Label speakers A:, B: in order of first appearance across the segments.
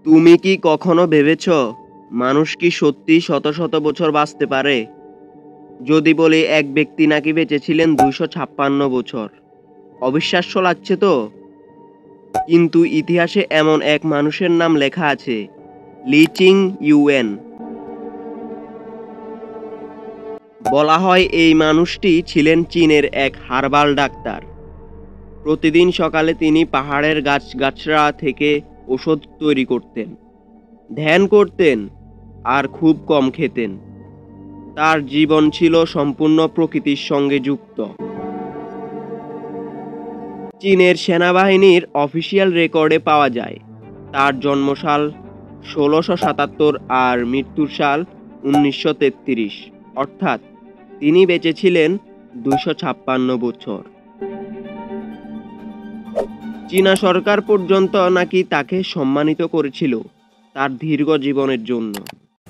A: তুমি কি কখনো ভেবেছ মানুষ কি সত্যি শত শত বছর বাঁচতে পারে? যদি বলি এক ব্যক্তি নাকি বেঁচেছিলেন ২৫৬ বছর, অবিশ্বাস্য লাগছে তো? কিন্তু ইতিহাসে এমন এক মানুষের নাম লেখা আছে, লি চিং ইউয়েন। বলা হয় এই মানুষটি ছিলেন চীনের এক হার্বাল ডাক্তার। প্রতিদিন সকালে তিনি পাহাড়ের গাছগাছড়া থেকে ওষুধ তৈরি করতেন, ধ্যান করতেন আর খুব কম খেতেন। তার জীবন ছিল সম্পূর্ণ প্রকৃতির সঙ্গে যুক্ত। চীনের সেনাবাহিনীর অফিসিয়াল রেকর্ডে পাওয়া যায় তার জন্মসাল ১৬৭৭ আর মৃত্যুর সাল ১৯৩৩, অর্থাৎ তিনি বেঁচেছিলেন ২৫৬ বছর। চীনা সরকার পর্যন্ত নাকি তাকে সম্মানিত করেছিল তার দীর্ঘ জীবনের জন্য।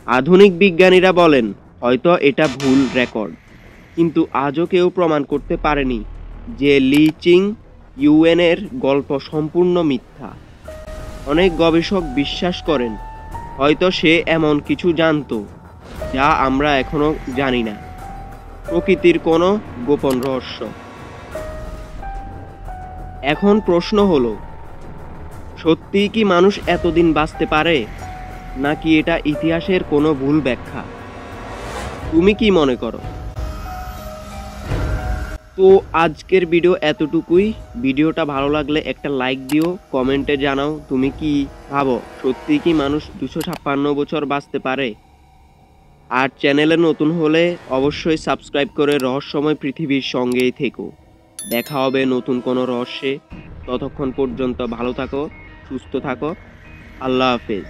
A: আধুনিক বিজ্ঞানীরা বলেন হয়তো এটা ভুল রেকর্ড, কিন্তু আজও কেউ প্রমাণ করতে পারেনি যে লি চিং ইউয়েনের গল্প সম্পূর্ণ মিথ্যা। অনেক গবেষক বিশ্বাস করেন হয়তো সে এমন কিছু জানতো যা আমরা এখনো জানি না, প্রকৃতির কোনো গোপন রহস্য। এখন প্রশ্ন হলো, সত্যিই কি মানুষ এতদিন বাঁচতে পারে, নাকি এটা ইতিহাসের কোনো ভুল ব্যাখ্যা? তুমি কি মনে করো? তো আজকের ভিডিও এতটুকুই। ভিডিওটা ভালো লাগলে একটা লাইক দিও, কমেন্টে জানাও তুমি কি ভাবো সত্যিই কি মানুষ ২৫৬ বছর বাঁচতে পারে। আর চ্যানেলে নতুন হলে অবশ্যই সাবস্ক্রাইব করে রহস্যময় পৃথিবীর সঙ্গেই থেকো। দেখা হবে নতুন কোনো রহস্যে। ততক্ষণ পর্যন্ত ভালো থাকো, সুস্থ থাকো। আল্লাহ হাফেজ।